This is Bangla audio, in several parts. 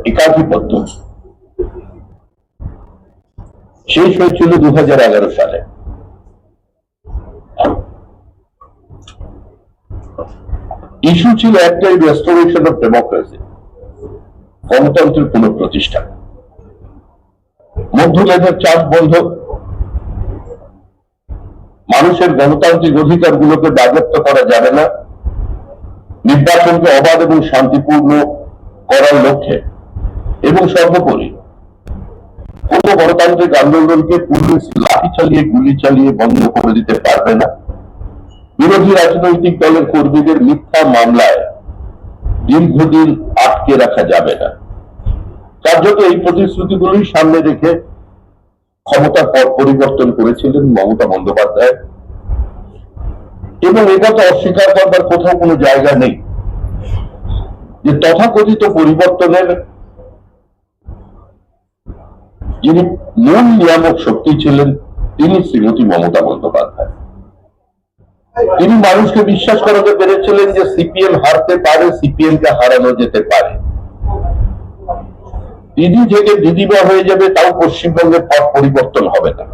একাধিপত্য শেষ হয়েছিল 2011 সালে। ইস্যু ছিল একটাই, রেস্টোরেশন অফ ডেমোক্রেসি, গণতন্ত্রের পুনঃপ্রতিষ্ঠা। মধ্যমেধার চাপ বন্ধ, মানুষের গণতান্ত্রিক অধিকার গুলোকে বাজেয়াপ্ত করা যাবে না, নির্বাচনকে অবাধ এবং শান্তিপূর্ণ করার লক্ষ্যে, এবং সর্বোপরি কোন গণতান্ত্রিক আন্দোলনকে পুলিশ লাঠি চালিয়ে গুলি চালিয়ে বন্ধ করে দিতে পারবে না, বিরোধী রাজনৈতিক দলের কর্মীদের মিথ্যা মামলায় দীর্ঘদিন আটকে রাখা যাবে না। কার্যত এই প্রতিশ্রুতিগুলি সামনে রেখে ক্ষমতার পর পরিবর্তন করেছিলেন মমতা বন্দ্যোপাধ্যায়, এবং এটা তো অস্বীকার করবার কোথাও কোনো জায়গা নেই যে তথাকথিত পরিবর্তনের যিনি মূল নিয়ামক শক্তি ছিলেন তিনি শ্রীমতী মমতা বন্দ্যোপাধ্যায়। তিনি মানুষকে বিশ্বাস করাতে পেরেছিলেন যে সিপিএম হারতে পারে, সিপিএম কে হারানো যেতে পারে, দিদি থেকে দিদিমা হয়ে যাবে, তাও পশ্চিমবঙ্গের পথ পরিবর্তন হবে না।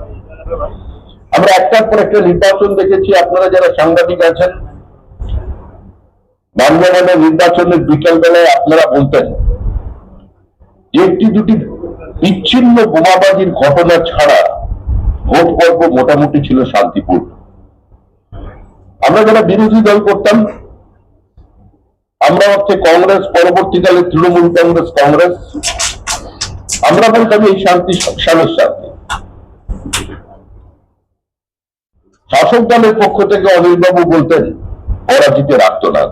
আমরা একটার পর একটা নির্বাচন দেখেছি। আপনারা যারা সাংবাদিক আছেন, বাংলাদেশ নির্বাচনের বিকেল বেলায় আপনারা বলতেন যে একটি দুটি বিচ্ছিন্ন বোমাবাজির ঘটনা ছাড়া ভোট পর্ব মোটামুটি ছিল শান্তিপূর্ণ। আমরা যারা বিরোধী দল করতাম, আমরা হচ্ছে কংগ্রেস, পরবর্তীকালে তৃণমূল কংগ্রেস, আমরা বলতাম এই শান্তি সবসময় শান্তি। শাসক দলের পক্ষ থেকে অনিলবাবু বলতেন পরাজিতের আর্তনাদ।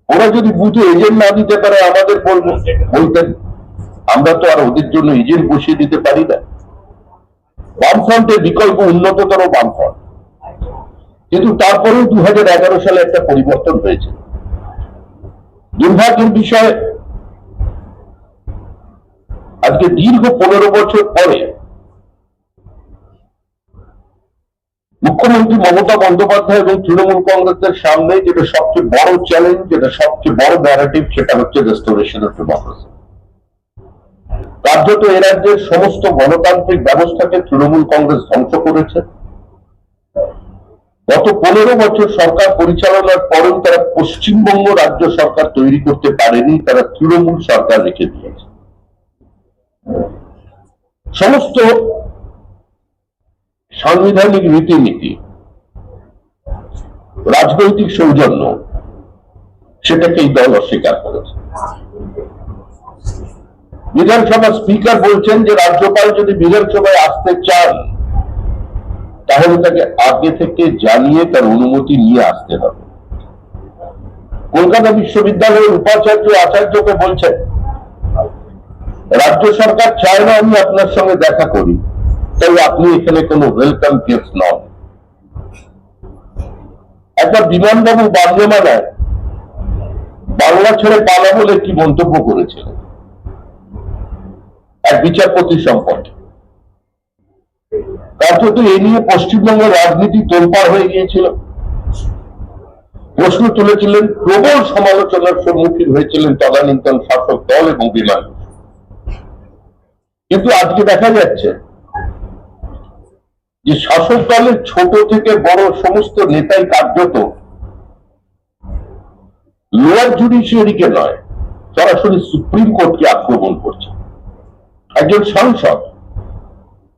ওরা যদি বুথে এজেন্ট না দিতে পারে আমাদের বলতেন, আমরা তো আর ওদের জন্য এজেন্ট বসিয়ে দিতে পারি না। বামফ্রন্টের বিকল্প উন্নততর বামফ্রন্ট। কিন্তু তারপরেও 2011 সালে একটা পরিবর্তন হয়েছে। দুর্ভাগ্যের বিষয়, আজকে দীর্ঘ 15 বছর পরে মুখ্যমন্ত্রী মমতা বন্দ্যোপাধ্যায় এবং তৃণমূল কংগ্রেসের সামনে যেটা সবচেয়ে বড় চ্যালেঞ্জ, যেটা সবচেয়ে বড় ন্যারেটিভ, সেটা হচ্ছে রেস্টোরেশন অফ ডেমোক্রেসি। কার্যত এ রাজ্যের সমস্ত গণতান্ত্রিক ব্যবস্থাকে তৃণমূল কংগ্রেস ধ্বংস করেছে। গত 15 বছর সরকার পরিচালনার পরেও তারা পশ্চিমবঙ্গ রাজ্য সরকার তৈরি করতে পারেনি, তারা তৃণমূল সরকার রেখে দিয়েছে। সমস্ত সাংবিধানিক রীতিনীতি, রাজনৈতিক সৌজন্য, সেটাকে এই দল অস্বীকার করেছে। বিধানসভা স্পিকার বলছেন যে রাজ্যপাল যদি বিধানসভায় আসতে চান তাহলে তাকে আগে থেকে জানিয়ে তার অনুমতি নিয়ে আসতে হবে। কলকাতা বিশ্ববিদ্যালয়ের উপাচার্য আচার্যকে বলছেন রাজ্য সরকার চায় না আমি আপনার সঙ্গে দেখা করি, তাই আপনি এখানে কোনো ওয়েলকাম গেস্ট নন। একবার বিমানবাবু বাংলামালায় বাংলা ছেড়ে পালা বলে কি মন্তব্য করেছিলেন এক বিচারপতি সম্পর্কে। কার্যত এ নিয়ে পশ্চিমবঙ্গের রাজনীতি তোলপাড় হয়ে গিয়েছিল। প্রশ্ন তুলেছিলেন, প্রবল সমালোচনার সম্মুখীন হয়েছিলেন তদানীন্তন শাসক দল এবং বিমান। কিন্তু আজকে দেখা যাচ্ছে যে শাসক দলের ছোট থেকে বড় সমস্ত নেতাই কার্যত লোয়ার জুডিশিয়ারিকে নয়, সরাসরি সুপ্রিম কোর্টকে আক্রমণ করছে। একজন সাংসদ,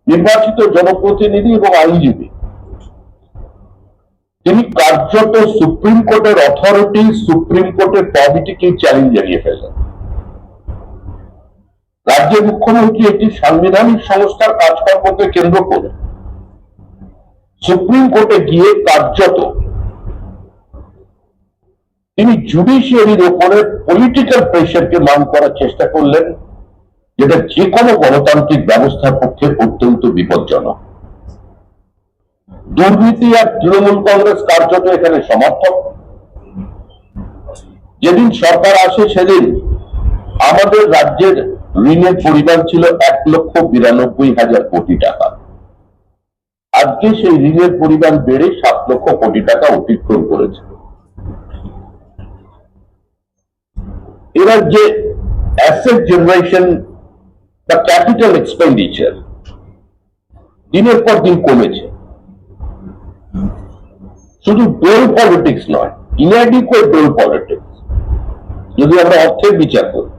নির্বাচিত জনপ্রতিনিধি এবং আইনজীবী, তিনি কার্যত সুপ্রিম কোর্টের অথরিটি, সুপ্রিম কোর্টের প্রভিটিকে চ্যালেঞ্জ জানিয়ে ফেললেন। রাজ্যের মুখ্যমন্ত্রী একটি সাংবিধানিক সংস্থার কাজকর্মকে কেন্দ্র করে সুপ্রিম কোর্টে গিয়ে কার্যত তিনি জুডিশিয়ারির উপরে পলিটিক্যাল প্রেশারকে মান করার চেষ্টা করলেন, যেটা যে কোনো গণতান্ত্রিক ব্যবস্থার পক্ষে অত্যন্ত বিপজ্জনক। দুর্নীতি আর তৃণমূল কংগ্রেস কার্যত এখানে সমর্থক। যেদিন সরকার আসে সেদিন আমাদের রাজ্যের ঋণের পরিমাণ ছিল 1,92,000 কোটি টাকা। আজকে সেই ঋণের পরিমাণ বেড়ে 7 লক্ষ কোটি টাকা অতিক্রম করেছে। এবার যে অ্যাসেট জেনারেশন বা ক্যাপিটাল এক্সপেন্ডিচার দিনের পর দিন কমেছে। শুধু ডোল পলিটিক্স নয়, ইনঅ্যাডিকুয়েট ডোল পলিটিক্স যদি আমরা অর্থের বিচার করি,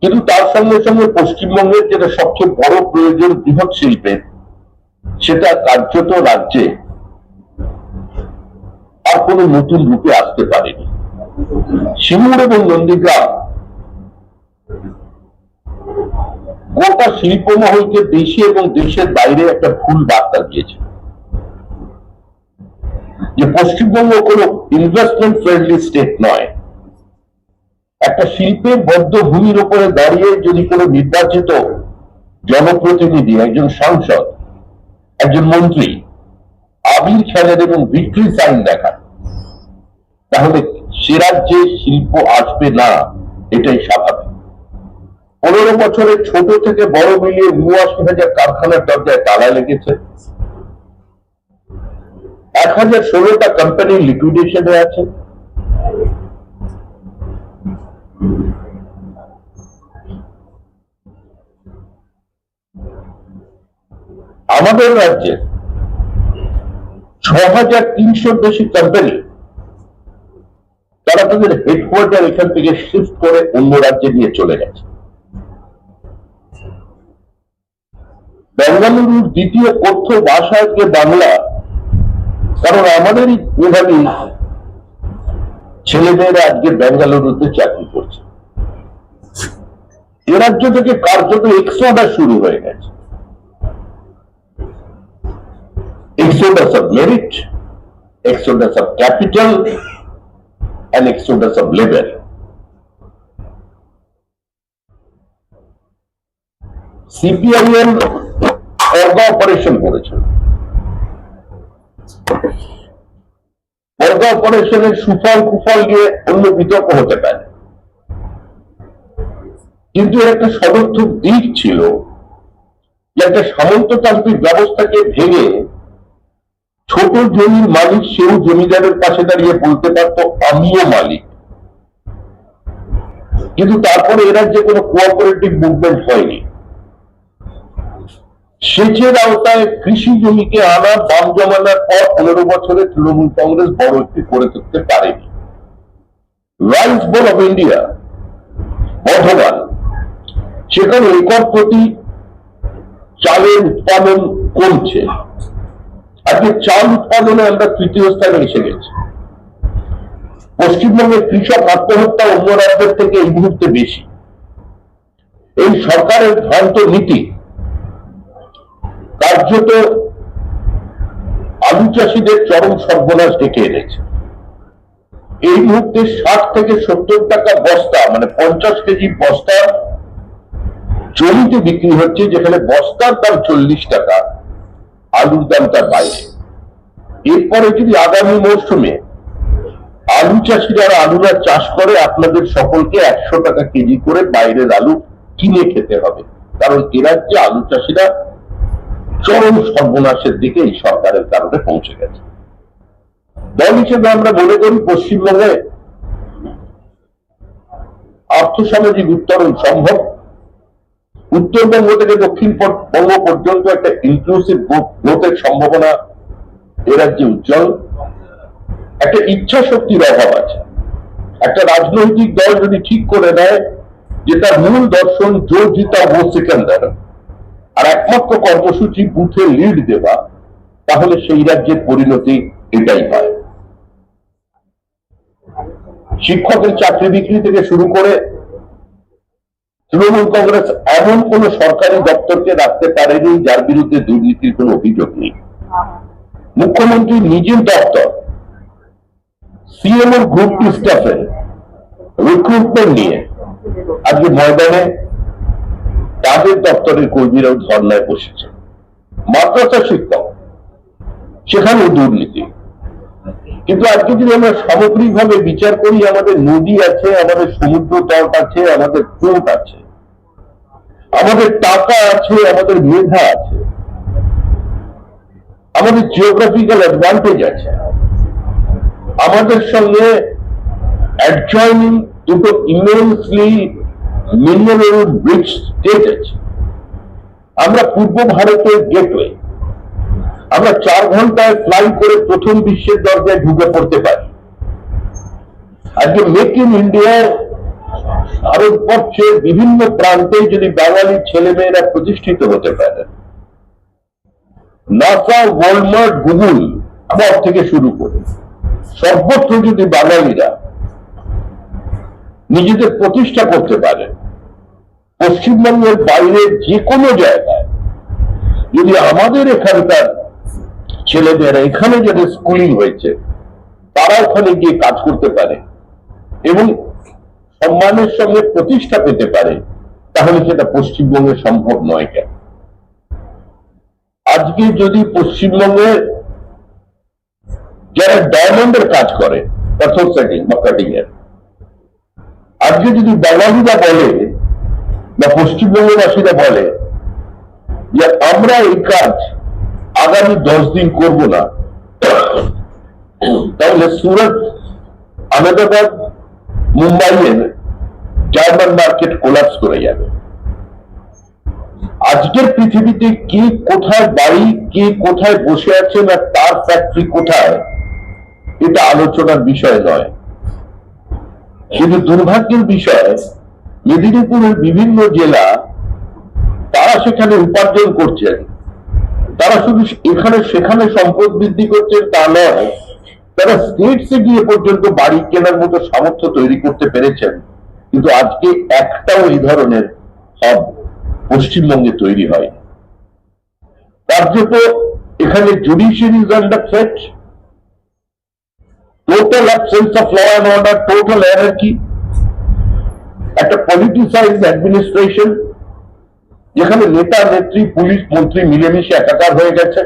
কিন্তু তার সঙ্গে সঙ্গে পশ্চিমবঙ্গের যেটা সবচেয়ে বড় প্রয়োজন বৃহৎ শিল্পের, সেটা কার্যত রাজ্যে আর কোনো নতুন রূপে আসতে পারেনি। সিঙ্গুর এবং নন্দীগ্রাম গোটা শিল্প মহলকে দেশে এবং দেশের বাইরে একটা ভুল বার্তা দিয়েছে যে পশ্চিমবঙ্গ কোনো ইনভেস্টমেন্ট ফ্রেন্ডলি স্টেট নয়। একটা শিল্পের বদ্ধ ভূমির উপরে দাঁড়িয়ে যদি কোনো নির্বাচিত জনপ্রতিনিধি, একজন সাংসদ, একজন মন্ত্রী আবির খেলেন এবং ভিক্টরি সাইন দেখান, তাহলে সে রাজ্যে শিল্প আসবে না, এটাই স্বাভাবিক। 15 বছরে ছোট থেকে বড় মিলিয়ে 89,000 কারখানার দরজায় তালা লেগেছে। 1016টা কোম্পানি লিকুইডেশনে আছে। আমাদের রাজ্যে 6,300 বেশি কোম্পানি তারা তাদের হেডকোয়ার্টার এখান থেকে শিফট করে অন্য রাজ্যে নিয়ে চলে গেছে। বেঙ্গালুরুর দ্বিতীয় কথ্য ভাষা আজকে বাংলা, কারণ আমাদেরই মেধাবী ছেলেমেয়েরা আজকে বেঙ্গালুরুতে চাকরি করছে। এ রাজ্য থেকে কার্যত এক্সোডাস শুরু হয়ে গেছে। Exodus of merit, exodus of capital, and exodus of labor. CPIM পর্দা অপারেশন করেছিল। পর্দা অপারেশনের সুফল কুফল নিয়ে অন্য বিতর্ক হতে পারে, কিন্তু এর একটা সদর্থক দিক ছিল যে একটা সামন্ততান্ত্রিক ব্যবস্থাকে ভেঙে ছোট জমির মালিক সেও জমিদারের পাশে দাঁড়িয়ে বলতে পারতো আমিও মালিক। কিন্তু তারপরে এরা যে কোনো কোঅপারেটিভ মুভমেন্ট হয়নি। সেচের আওতায় কৃষি জমিকে আনা দাম জমানোর পর 15 বছরে তৃণমূল কংগ্রেস বড় একটি করে তুলতে পারেনি। Rice board of India Bardhaman, সেখানে একর প্রতি চালের উৎপাদন কমছে। আজকে চাল উৎপাদনে আমরা তৃতীয় স্থানে এসে গেছি। পশ্চিমবঙ্গের কৃষক আত্মহত্যা অন্য রাজ্যের থেকে এই মুহূর্তে বেশি। এই সরকারের ভ্রান্ত নীতি কার্যত আলু চাষীদের চরম সর্বনাশ ডেকে এনেছে। এই মুহূর্তে 60 থেকে 70 টাকা বস্তা, মানে 50 কেজি বস্তা জমিতে বিক্রি হচ্ছে, যেখানে বস্তার দাম 40 টাকা, আলুর দাম তার বাইরে। এরপরে যদি আগামী মৌসুমে আলু চাষিরা আলুরা চাষ করে, আপনাদের সকলকে 100 টাকা কেজি করে বাইরের আলু কিনে খেতে হবে, কারণ এ রাজ্যে আলু চাষিরা চরম সর্বনাশের দিকে এই সরকারের কারণে পৌঁছে গেছে। দল হিসেবে আমরা মনে করি পশ্চিমবঙ্গে আর্থসামাজিক উত্তরণ সম্ভব। উত্তরবঙ্গ থেকে দক্ষিণবঙ্গ পর্যন্ত একটা ইনক্লুসিভ গ্রোথের সম্ভাবনা এ রাজ্যে উজ্জ্বল। একটা ইচ্ছা শক্তির অভাব আছে। একটা রাজনৈতিক দল যদি ঠিক করে নেয় যে তার মূল দর্শন জো জিতা ও সিকান্দার, আর একমাত্র কর্মসূচি বুথে লিড দেওয়া, তাহলে সেই রাজ্যের পরিণতি এটাই হয়। শিক্ষকের চাকরি বিক্রি থেকে শুরু করে তৃণমূল কংগ্রেস এমন কোন সরকারি দপ্তরকে রাখতে পারেনি যার বিরুদ্ধে দুর্নীতির কোন অভিযোগ নেই। মুখ্যমন্ত্রী নিজের দপ্তর সিএমওর গ্রুপ টি স্টাফের রিক্রুটমেন্ট নিয়ে আজকে ময়দানে তাদের দপ্তরের কর্মীরাও ধর্নায় বসেছে। মাদ্রাসা শিক্ষক, সেখানেও দুর্নীতি। কিন্তু আজকে যদি আমরা সামগ্রিকভাবে বিচার করি, আমাদের নদী আছে, আমাদের সমুদ্র তট আছে, আমাদের পোর্ট আছে, আমাদের টাকা আছে, আমাদের মেধা আছে, আমাদের জিওগ্রাফিক্যাল অ্যাডভান্টেজ আছে, আমাদের সঙ্গে অ্যাডজয়নিং দুটো ইমেন্সলি মিনারেল রিচ স্টেট আছে। আমরা পূর্ব ভারতের গেটওয়ে, আমরা 4 ঘন্টায় ফ্লাই করে প্রথম বিশ্বের দরজায় ঢুকে পড়তে পারি। আজকে মেক ইন ইন্ডিয়ার ভারতবর্ষের বিভিন্ন প্রান্তে যদি বাঙালি ছেলেমেয়েরা প্রতিষ্ঠিত হতে পারে, নাসা, ওয়ালমার্ট, গুগল থেকে শুরু করে সর্বত্র যদি বাঙালিরা নিজেদের প্রতিষ্ঠা করতে পারে, পশ্চিমবঙ্গের বাইরের যে কোনো জায়গায় যদি আমাদের এখানকার ছেলেমেয়েরা, এখানে যাদের স্কুলিং হয়েছে, তারা ওখানে গিয়ে কাজ করতে পারে এবং সম্মানের সঙ্গে প্রতিষ্ঠা পেতে পারে, তাহলে সেটা পশ্চিমবঙ্গে সম্ভব নয় কেন? আজকে যদি পশ্চিমবঙ্গের যারা ডায়মন্ডের কাজ করে, পাথর সেটিং বা কাটিং এর, আজকে যদি বাঙালিরা বলে বা পশ্চিমবঙ্গবাসীরা বলে যে আমরা এই কাজ আগামী 10 দিন করব না, তাহলে সুরত, আহমেদাবাদ, মুম্বাইয়ের জার্মান মার্কেট কোলাপস করে যাবে। আজকের পৃথিবীতে কে কোথায় বাড়ি, কে কোথায় বসে আছেন আর তার ফ্যাক্টরি কোথায়, এটা আলোচনার বিষয় নয়। কিন্তু দুর্ভাগ্যের বিষয়, মেদিনীপুরের বিভিন্ন জেলা, তারা সেখানে উপার্জন করছেন, তারা শুধু এখানে সেখানে সম্পদ বৃদ্ধি করছেন তা নয়, তারা স্টেটসে গিয়ে পর্যন্ত বাড়ি কেনার মতো সামর্থ্য তৈরি করতে পেরেছেন। কিন্তু আজকে একটাও এই ধরনের হাব পশ্চিমবঙ্গে তৈরি হয়। কার্যত এখানে judiciary is under threat, total absence of law and order, total anarchy, একটা পলিটিসাইজ অ্যাডমিনিস্ট্রেশন, যেখানে নেতা নেত্রী, পুলিশ, মন্ত্রী মিলেমিশে একাকার হয়ে গেছে।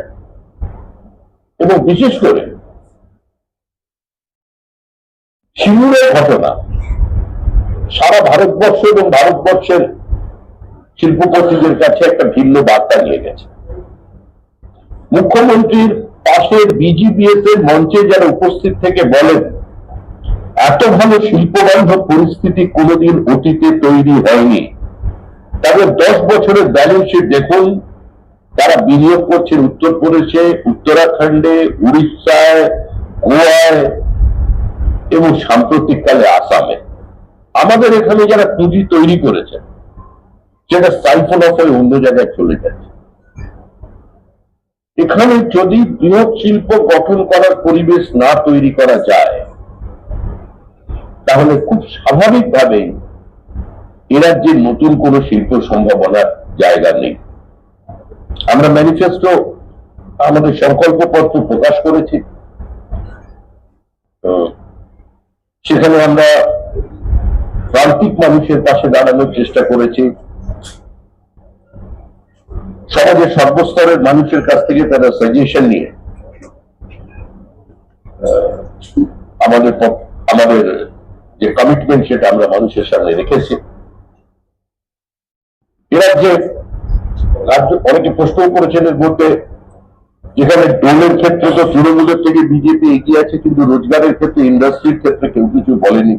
এবং বিশেষ করে সিঙ্গুরের ঘটনা সারা ভারতবর্ষ এবং ভারতবর্ষের শিল্পপতিদের কাছে একটা ভিন্ন বার্তা নিয়ে গেছে। মুখ্যমন্ত্রীর পাশের বিজিবিএস এর মঞ্চে যারা উপস্থিত থেকে বলেন, এত ভালো শিল্পবান্ধব পরিস্থিতি কোনোদিন অতীতে তৈরি হয়নি, তাদের 10 বছরের ব্যালেন্স শিট দেখুন, তারা বিনিয়োগ করছেন উত্তরপ্রদেশে, উত্তরাখণ্ডে, উড়িষ্যায়, গোয়ায় এবং সাম্প্রতিককালে আসামে। আমাদের এখানে যারা পুঁজি তৈরি করেছে, সেটা সাইফন অফ হয়ে অন্য জায়গায় চলে যাচ্ছে। এখানে যদি বৃহৎ শিল্প গঠন করার পরিবেশ না তৈরি করা যায়, তাহলে খুব স্বাভাবিকভাবেই এ রাজ্যের নতুন কোন শিল্প সম্ভাবনার জায়গা নেই। আমরা ম্যানিফেস্টো, আমাদের সংকল্পপত্র প্রকাশ করেছি, সেখানে আমরা প্রান্তিক মানুষের পাশে দাঁড়ানোর চেষ্টা করেছি। সমাজের সর্বস্তরের মানুষের কাছ থেকে তারা সাজেশন নিয়ে আমাদের যে কমিটমেন্ট, সেটা আমরা মানুষের সামনে রেখেছি। এরা যে রাজ্য, অনেকে প্রশ্ন করেছেন এর মধ্যে, যেখানে ডোলের ক্ষেত্রে তো তৃণমূলের থেকে বিজেপি এগিয়ে আছে, কিন্তু রোজগারের ক্ষেত্রে, ইন্ডাস্ট্রির ক্ষেত্রে কেউ কিছু বলেনি।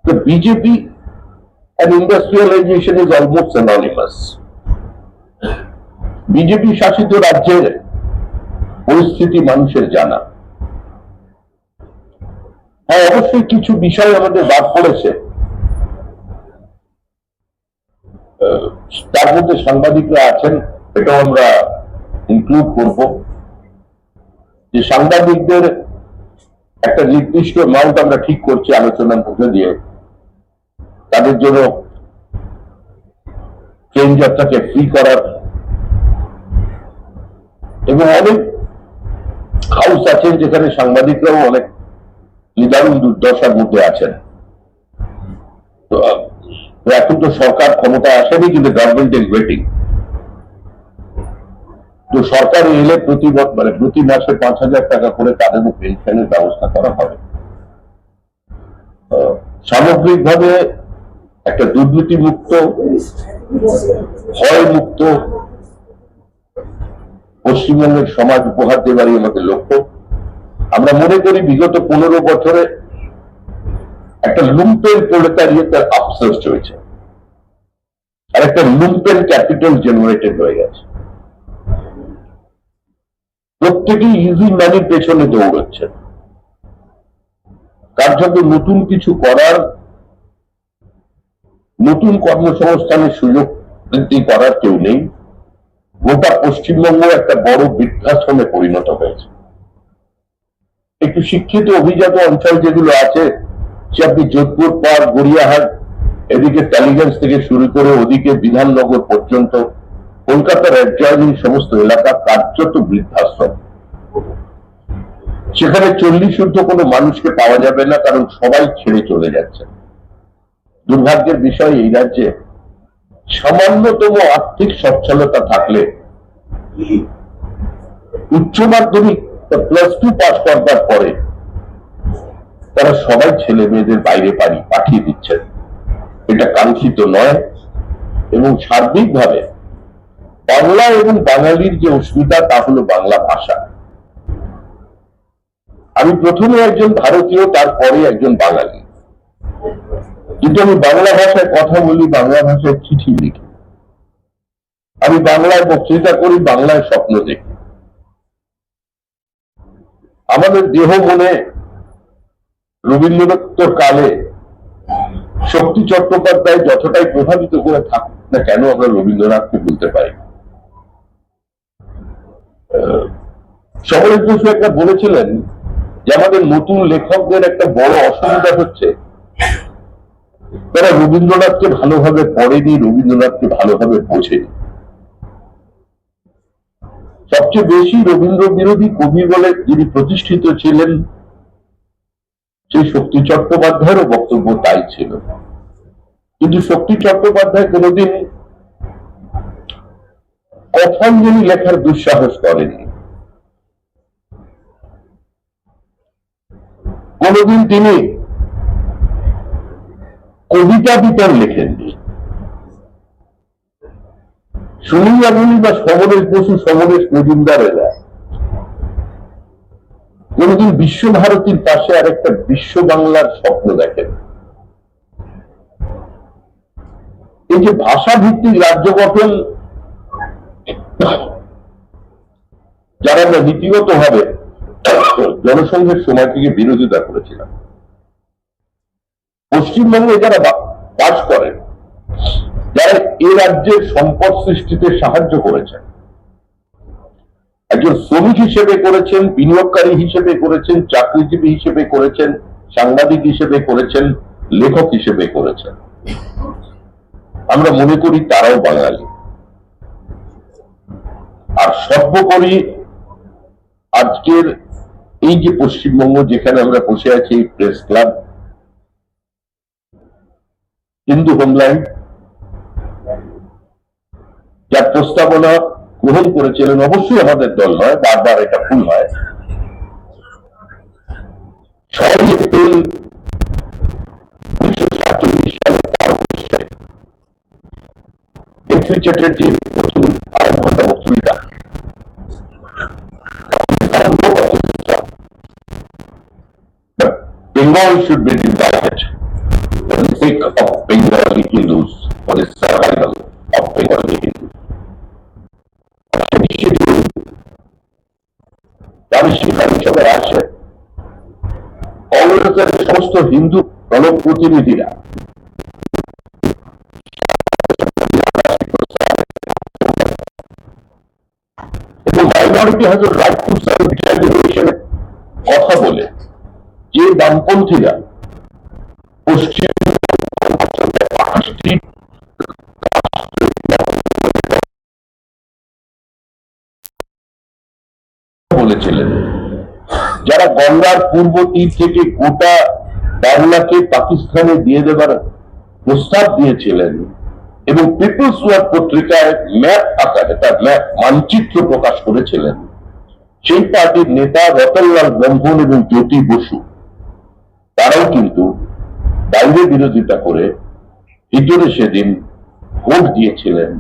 তো BJP and industrialization is almost synonymous. BJP শাসিত রাজ্যের পরিস্থিতি মানুষের জানা। হ্যাঁ, অবশ্যই কিছু বিষয় আমাদের বাদ পড়েছে, তার মধ্যে সাংবাদিকরা আছেন, এটাও আমরা ইনক্লুড করব, যে সাংবাদিকদের একটা নির্দিষ্ট অ্যামাউন্ট আমরা ঠিক করছি আলোচনার মধ্যে দিয়ে, তাদের জন্য ট্রেন যাত্রাকে ফ্রি করার, এবং অনেক হাউস আছেন যেখানে সাংবাদিকরাও অনেক নিদারুণ দুর্দশার মধ্যে আছেন। তো এখন তো সরকার ক্ষমতায় আসেনি, কিন্তু গভর্নমেন্ট ইজ ওয়েটিং। তো সরকার এলে প্রতি মাসে 5,000 টাকা করে তাদের পেনশনের ব্যবস্থা করা হবে। সামগ্রিকভাবে একটা দুর্নীতি মুক্ত, ভয় মুক্ত পশ্চিমবঙ্গের সমাজ উপহার দেওয়ারই আমাদের লক্ষ্য। আমরা মনে করি বিগত 15 বছরে একটা লুম্পেন প্রোলেটারিয়েটের আপসার্চ হয়েছে, আর একটা লুম্পেন ক্যাপিটাল জেনারেটেড হয়ে গেছে। প্রত্যেকেই ইজি মানির পেছনে দৌড়চ্ছে, কার জন্য নতুন কিছু করার, নতুন কর্মসংস্থানের সুযোগ বৃদ্ধি করার কেউ নেই। গোটা পশ্চিমবঙ্গ একটা বড় বৃদ্ধাশ্রমে পরিণত হয়েছে। একটু শিক্ষিত অভিজাত অঞ্চল যেগুলো আছে, সে আপনি যোধপুর পার, গড়িয়াহাট, এদিকে টালিগঞ্জ থেকে শুরু করে ওদিকে বিধাননগর পর্যন্ত, কলকাতার অ্যাডজয়নিং সমস্ত এলাকা কার্যত বৃদ্ধাশ্রম। সেখানে 40 কোনো মানুষকে পাওয়া যাবে না, কারণ সবাই ছেড়ে চলে যাচ্ছে। দুর্ভাগ্যের বিষয়, এই রাজ্যে সামান্যতম আর্থিক সচ্ছলতা থাকলে উচ্চ মাধ্যমিক +2 পাস করবার পরে তারা সবাই ছেলে মেয়েদের বাইরে পাঠিয়ে দিচ্ছেন। এটা কাঙ্ক্ষিত নয়, এবং সার্বিকভাবে বাংলা এবং বাঙালির যে অস্মিতা, তা হলো বাংলা ভাষা। আমি প্রথমে একজন ভারতীয়, তারপরে একজন বাঙালি, কিন্তু আমি বাংলা ভাষায় কথা বলি, বাংলা ভাষায় চিঠি লিখি, আমি বাংলায় বক্তৃতা করি, বাংলায় স্বপ্ন দেখি। আমাদের দেহ মনে রবীন্দ্রনাথের কালে শক্তি চট্টোপাধ্যায় যতটাই প্রভাবিত করে থাকুক না কেন, আমরা রবীন্দ্রনাথকে বলতে পারি। সমরেশ বসু একটা বলেছিলেন যে আমাদের নতুন লেখকদের একটা বড় অসুবিধা হচ্ছে, তারা রবীন্দ্রনাথকে ভালোভাবে পড়েনি, রবীন্দ্রনাথকে ভালোভাবে বোঝেনি। সবচেয়ে বেশি রবীন্দ্র বিরোধী কবি বলে যিনি প্রতিষ্ঠিত ছিলেন, সেই শক্তি চট্টোপাধ্যায়েরও বক্তব্য তাই ছিল। কিন্তু শক্তি চট্টোপাধ্যায় কোনোদিন কথাঞ্জলি লেখার দুঃসাহস করেনি, কোনোদিন তিনি কবিতা বিতান লেখেননি। সুনীল গাঙ্গুলি বা সমরেশ বসু, সমরেশ মজুমদারেরা কোনদিন বিশ্বভারতীর পাশে আরেকটা বিশ্ব বাংলার স্বপ্ন দেখেন। এই যে ভাষা ভিত্তিক রাজ্য গঠন, যারা আমরা নীতিগত ভাবে জনসংঘের সময় থেকে বিরোধিতা করেছিলাম, পশ্চিমবঙ্গে যারা বাস করেন, যারা এ রাজ্যের সম্পদ সৃষ্টিতে সাহায্য করেছেন, একজন শ্রমিক হিসেবে করেছেন, বিনিয়োগকারী হিসেবে করেছেন, চাকরিজীবী হিসেবে করেছেন, সাংবাদিক হিসেবে করেছেন, লেখক হিসেবে করেছেন, আমরা মনে করি তারাও বাঙালি। আর সর্বোপরি আজকের এই যে পশ্চিমবঙ্গ, যেখানে আমরা বসে আছি, এই প্রেস ক্লাব, হিন্দু হোমল্যান্ড, যার প্রস্তাবনা গ্রহণ করেছিলেন, অবশ্যই আমাদের দল নয়, বারবার এটা ভুল হয়, 6 এপ্রিল 1947 সালে এমপি চ্যাটার্জির প্রথম আড়াই ঘন্টা বক্তৃতা, Bengal should be divided for the sake of Bengali Hindus, for the survival of Bengali Hindus. তারা সেখানে সবাই আসে, কংগ্রেসের সমস্ত হিন্দু প্রণব প্রতিনিধিরা এবং minority has a right two self determination কথা বলে যে বামপন্থীরা পশ্চিম বলেছিলেন, যারা গঙ্গার পূর্ব তীর থেকে গোটা বাংলাকে পাকিস্তানে দিয়ে দেবার প্রস্তাব দিয়েছিলেন এবং পিপলস ওয়ার্ড পত্রিকায় ম্যাপ আকারে তার ম্যাপ মানচিত্র প্রকাশ করেছিলেন, সেই পার্টির নেতা রতনলাল ব্রহ্মণ এবং জ্যোতি বসু, তারাও কিন্তু বাইরে বিরোধিতা করে ভিতরে সেদিন ভোট দিয়েছিলেন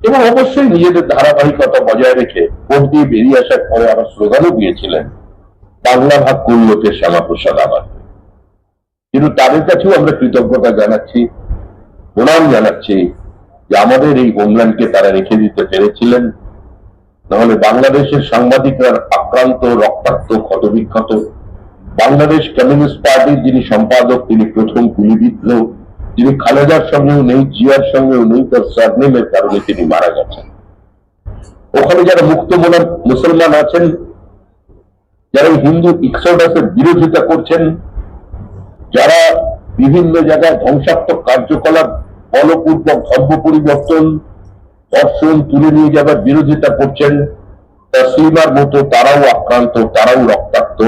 এবং অবশ্যই নিজেদের ধারাবাহিকতা বজায় রেখে ভোট দিয়ে বেরিয়ে আসার পরে আবার স্লোগানও দিয়েছিলেন, বাংলা ভাগ করলোকে শ্যামাপ্রসাদ আবার। কিন্তু তাদের কাছেও আমরা কৃতজ্ঞতা জানাচ্ছি, প্রণাম জানাচ্ছি যে আমাদের এই হোমল্যান্ডকে তারা রেখে দিতে পেরেছিলেন। নাহলে বাংলাদেশের সাংবাদিকরা আক্রান্ত, রক্তাক্ত, ক্ষতবিক্ষত। বাংলাদেশ কমিউনিস্ট পার্টির যিনি সম্পাদক, তিনি প্রথম গুলিবিদ্ধ, যিনি খালেদার সঙ্গেও নেই, জিয়ার সঙ্গেও নেই, তার সারনেমের কারণে তিনি মারা গেছেন। ওখানে যারা মুক্ত মনা মুসলমান আছেন, যারা হিন্দু এক্সোডাসের বিরোধিতা করছেন, যারা বিভিন্ন জায়গায় ধ্বংসাত্মক কার্যকলাপ, বলপূর্বক ধর্ম পরিবর্তন, দর্শন তুলে নিয়ে যাবার বিরোধিতা করছেন, তসলিমার মতো তারাও আক্রান্ত, তারাও রক্তাক্ত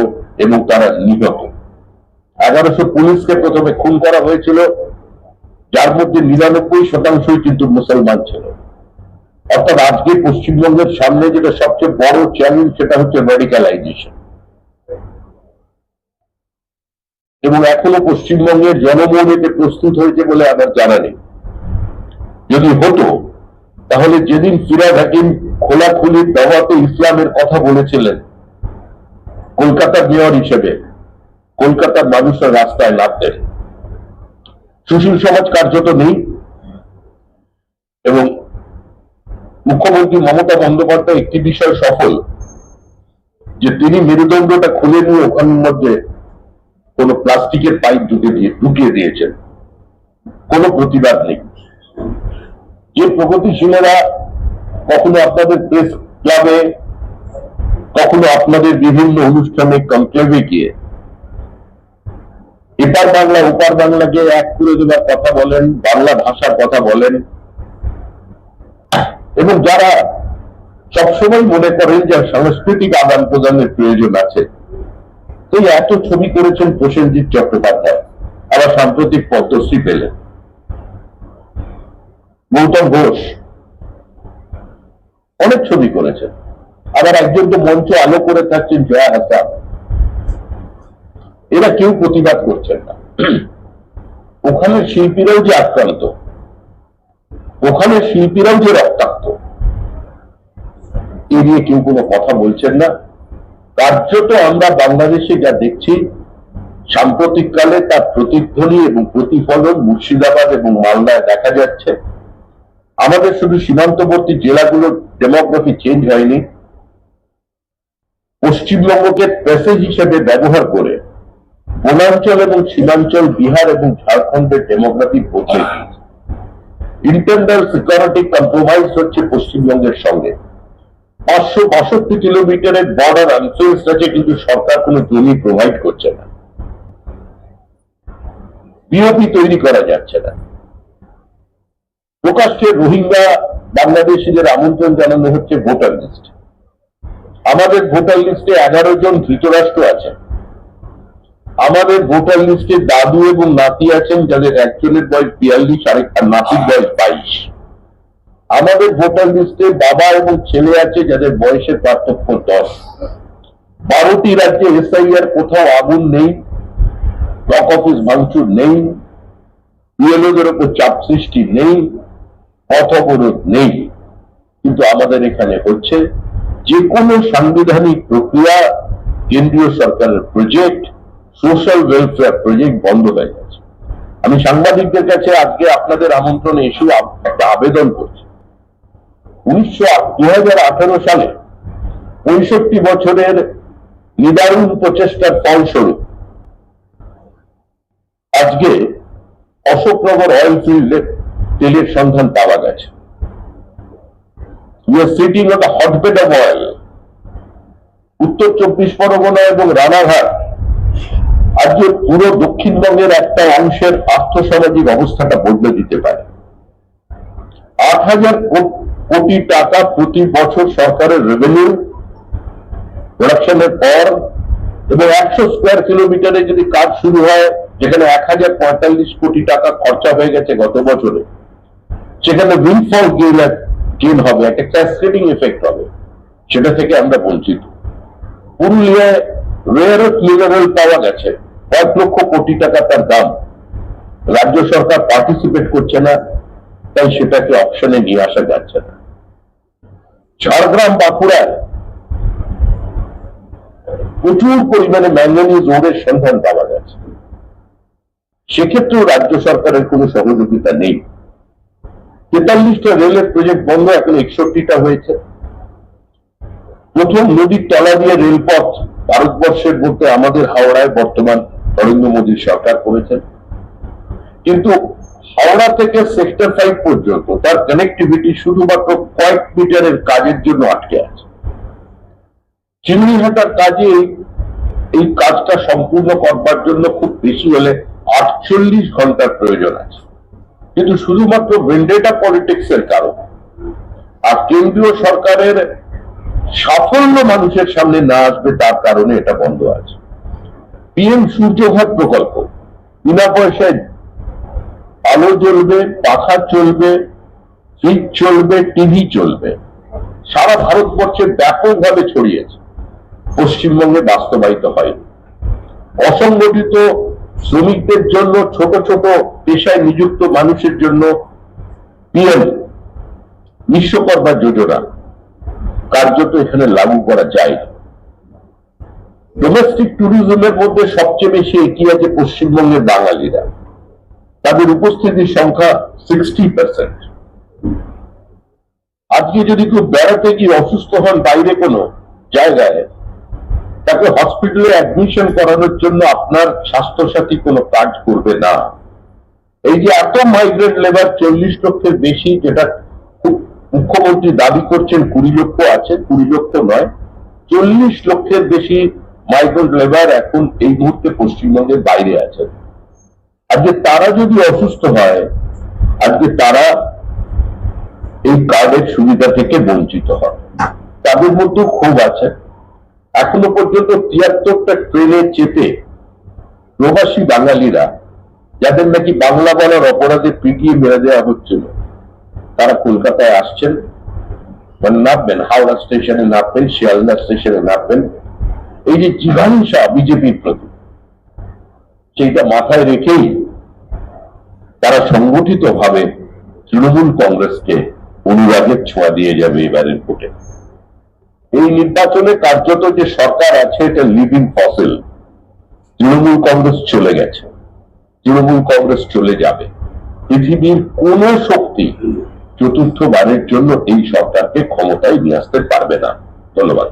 এবং তারা নিহত। 1100 পুলিশকে প্রথমে খুন করা হয়েছিল, যার মধ্যে 99% কিন্তু মুসলমান ছিল। অর্থাৎ আজকে পশ্চিমবঙ্গের সামনে যেটা সবচেয়ে বড় চ্যালেঞ্জ, সেটা হচ্ছে রেডিক্যালাইজেশন। এবং এখনো পশ্চিমবঙ্গের জনমন এতে প্রস্তুত হয়েছে বলে আমার জানা নেই। যদি হতো তাহলে যেদিন ফিরহাদ হাকিম খোলাখুলি দাওয়াতে ইসলামের কথা বলেছিলেন, কলকাতার মেয়র হিসেবে কলকাতার মানুষরা রাস্তায় নামতেন। সুশীল সমাজ কার্যত নেই এবং মুখ্যমন্ত্রী মমতা বন্দ্যোপাধ্যায় একটি বিষয় সফল, যে তিনি মেরুদণ্ডটা খুলে নিয়ে ওখানের মধ্যে কোন প্লাস্টিকের পাইপ ঢুকিয়ে দিয়েছেন। কোন প্রতিবাদ নেই। যে প্রগতিশীলেরা কখনো আপনাদের প্রেস ক্লাবে, কখনো আপনাদের বিভিন্ন অনুষ্ঠানে কনক্লেভে গিয়ে এপার বাংলা ওপার বাংলাকে এক করে দেওয়ার কথা বলেন, বাংলা ভাষার কথা বলেন, এবং যারা সবসময় মনে করেন যে সাংস্কৃতিক আদান প্রদানের প্রয়োজন আছে, এই এত ছবি করেছেন প্রসেনজিৎ চট্টোপাধ্যায়, আবার সাম্প্রতিক পদ্মশ্রী পেলেন। গৌতম ঘোষ অনেক ছবি করেছেন, আবার একজন তো মঞ্চে আলো করে থাকছেন জয়া হাসান। এরা কেউ প্রতিবাদ করছেন না। ওখানে শিল্পীরাও যে আক্রান্ত, ওখানে শিল্পীরাও যে রক্তাক্ত, এ নিয়ে কেউ কোনো কথা বলছেন না। কার্যত আমরা বাংলাদেশে যা দেখছি সাম্প্রতিককালে, তার প্রতিধ্বনি এবং প্রতিফলন মুর্শিদাবাদ এবং মালদায় দেখা যাচ্ছে। আমাদের শুধু সীমান্তবর্তী জেলাগুলোর ডেমোগ্রাফি চেঞ্জ হয়নি, পশ্চিমবঙ্গকে প্যাসেজ হিসেবে ব্যবহার করে বনাঞ্চল এবং সীমাঞ্চল বিহার এবং ঝাড়খণ্ডের ডেমোগ্রাফি বদলে দিয়েছে। ইন্টারনাল সিকিউরিটি কম্প্রোমাইজ হচ্ছে পশ্চিমবঙ্গের সঙ্গে। 562 কিলোমিটারের বর্ডার আনফেন্স আছে, কিন্তু সরকার কোনো জমি প্রোভাইড করছে না, বিওপি তৈরি করা যাচ্ছে না। প্রকাশ্যে রোহিঙ্গা বাংলাদেশিদের আমন্ত্রণ জানানো হচ্ছে ভোটার লিস্ট। আমাদের ভোটার লিস্টে 11 জন ধৃতরাষ্ট্র আছেন। আমাদের ভোটার লিস্টে দাদু এবং নাতি আছেন, যাদের একজনের বয়স 42 আর নাতির বয়স 22। আমাদের ভোটার লিস্টে বাবা এবং ছেলে আছে, যাদের বয়সের পার্থক্য 10। 12টি রাজ্যে এসআইআর কোথাও আগুন নেই, ব্লক অফিস ভাঙচুর নেই, বিএলওদের উপর চাপ সৃষ্টি নেই, পথ অবরোধ নেই। কিন্তু আমাদের এখানে হচ্ছে যে কোনো সাংবিধানিক প্রক্রিয়া, কেন্দ্রীয় সরকারের প্রজেক্ট, সোশ্যাল ওয়েলফেয়ার প্রজেক্ট বন্ধ হয়ে গেছে। আমি সাংবাদিকদের কাছে আজকে আপনাদের আমন্ত্রণে এসে একটা আবেদন করছি। 2018 সালে 65 বছরের নিদারুণ প্রচেষ্টার ফলস্বরূপ আজকে অশোকনগর অয়েল ফিল্ডে তেলের সন্ধান পাওয়া গেছে। We are sitting on a hotbed of oil. উত্তর 24 পরগনা এবং রানাঘাট আজকে পুরো দক্ষিণবঙ্গের একটা অংশের আর্থসামাজিক অবস্থাটা বদলে দিতে পারে। 8,000 কোটি টাকা প্রতি বছর সরকারের রেভিনিউ প্রোডাকশনের পর, এবং 100 স্কোয়ার কিলোমিটারে যদি কাজ শুরু হয়, যেখানে 1045 কোটি টাকা খরচা হয়ে গেছে গত বছরে, সেখানে উইন্ডফল গেইন হবে, একটা ক্যাসকেডিং এফেক্ট হবে, সেটা থেকে আমরা বঞ্চিত। পুরুলিয়ায় রেয়ার আর্থ মিনারেল পাওয়া গেছে, কয়েক লক্ষ কোটি টাকা তার দাম, রাজ্য সরকার পার্টিসিপেট করছে না, তাই সেটাকে অপশনে নিয়ে আসা যাচ্ছে না। ঝাড়গ্রাম বাঁকুড়ায় প্রচুর পরিমাণে ম্যাঙ্গানিজ ওরের সন্ধান পাওয়া গেছে। সেক্ষেত্রেও রাজ্য সরকারের কোনো সহযোগিতা নেই। 43টা রেলের প্রজেক্ট বন্ধ, এখন 61টা হয়েছে। প্রথম নদীর তলা দিয়ে রেলপথ ভারতবর্ষের মধ্যে আমাদের হাওড়ায় বর্তমান নরেন্দ্র মোদীর সরকার করেছেন, কিন্তু হাওড়া থেকে সেক্টর 5 পর্যন্ত তার কানেক্টিভিটি শুধুমাত্র কয়েক মিটারের কাজের জন্য আটকে আছে। চিমনিহাটার কাজে এই কাজটা সম্পূর্ণ করবার জন্য খুব বেশি হলে 48 ঘন্টার প্রয়োজন আছে, কিন্তু শুধুমাত্র ভেন্ডেটা পলিটিক্স এর কারণে আর কেন্দ্রীয় সরকারের সাফল্য মানুষের সামনে না আসবে তার কারণে এটা বন্ধ আছে। পিএম সূর্যঘর প্রকল্প, বিনা পয়সায় আলো জ্বলবে, পাখা চলবে, ফ্রিজ চলবে, টিভি চলবে, সারা ভারতবর্ষে ব্যাপকভাবে ছড়িয়েছে, পশ্চিমবঙ্গে বাস্তবায়িত হয়নি। অসংগঠিত শ্রমিকদের জন্য, ছোট ছোট পেশায় নিযুক্ত মানুষের জন্য পিএম বিশ্বকর্মা যোজনা কার্যত এখানে লাগু করা যায়। ডোমেস্টিক ট্যুরিজমের মধ্যে সবচেয়ে বেশি এগিয়ে আছে পশ্চিমবঙ্গের বাঙালিরা, তাদের উপস্থিতির সংখ্যা 60%। আজকে যদি কেউ বেড়াতে গিয়ে অসুস্থ হন বাইরে কোনো জায়গায়, তাকে হসপিটালে অ্যাডমিশন করানোর জন্য আপনার স্বাস্থ্যসাথী কোনো কাজ করবে না। এই যে এত মাইগ্রেন্ট লেবার, 40 লক্ষের বেশি, যেটা মুখ্যমন্ত্রী দাবি করছেন 20 লক্ষ আছে, 20 লক্ষ নয়, 40 লক্ষের বেশি মাইগ্রেন্ট লেবার এখন এই মুহূর্তে পশ্চিমবঙ্গের বাইরে আছে। আজকে তারা যদি অসুস্থ হয়, আজকে তারা এই কার্ডের সুবিধা থেকে বঞ্চিত হয়। তাদের মধ্যেও ক্ষোভ আছে। এখনো পর্যন্ত 73টা ট্রেনে চেপে প্রবাসী বাঙালিরা, যাদের নাকি বাংলা বলার অপরাধে পিটিয়ে মেরে দেওয়া হচ্ছিল, তারা কলকাতায় আসছেন, মানে নামবেন, হাওড়া স্টেশনে নামবেন, শিয়ালদা স্টেশনে নামবেন। এই যে জিঘাংসা বিজেপির প্রতি, সেইটা মাথায় রেখেই তারা সংগঠিত ভাবে তৃণমূল কংগ্রেসকে অনুরাগের ছোঁয়া দিয়ে যাবে এবারের ভোটে। এই নির্বাচনে কার্যত যে সরকার আছে এটা লিভিং ফসিল। তৃণমূল কংগ্রেস চলে গেছে, তৃণমূল কংগ্রেস চলে যাবে। পৃথিবীর কোন শক্তি চতুর্থবারের জন্য এই সরকারকে ক্ষমতায় নিয়ে আসতে পারবে না। ধন্যবাদ।